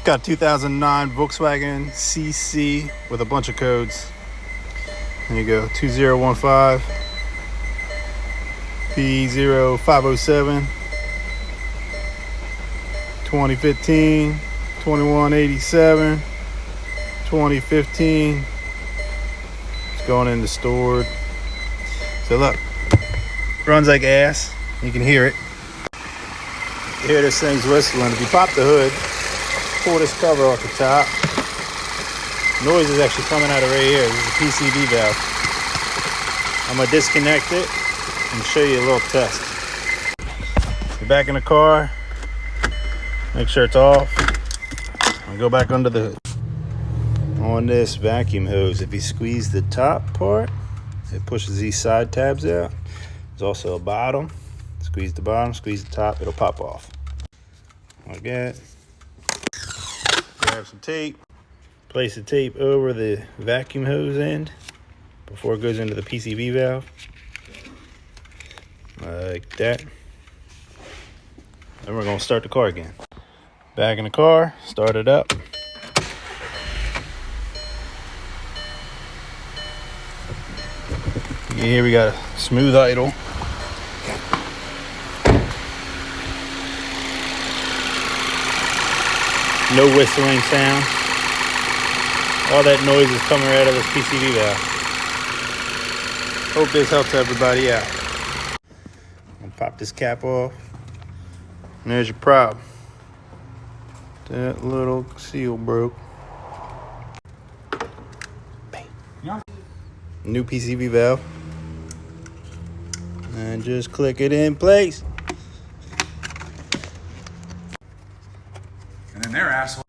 Got 2009 Volkswagen CC with a bunch of codes. There you go, 2015 P0507 2015 2187 2015. It's going into stored. So look, runs like ass. You can hear it. You hear this thing's whistling. If you pop the hood, pull this cover off the top, noise is actually coming out of right here. This is a PCV valve. I'm gonna disconnect it and show you a little test. You're back in the car, make sure it's off. I'll go back under the hood. On this vacuum hose, if you squeeze the top part, it pushes these side tabs out. There's also a bottom. Squeeze the bottom, squeeze the top, it'll pop off. Like that. Grab some tape, place the tape over the vacuum hose end before it goes into the PCV valve, like that. Then we're gonna start the car again. Back in the car, start it up. Here we got a smooth idle. No whistling sound. All that noise is coming right out of this PCV valve. Hope this helps everybody out. I'm gonna pop this cap off. And there's your problem. That little seal broke. Bang. New PCV valve. And just click it in place. And then they're assholes.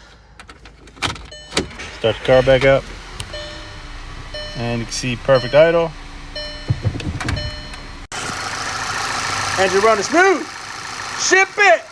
Start the car back up. And you can see perfect idle. Engine running smooth. Ship it!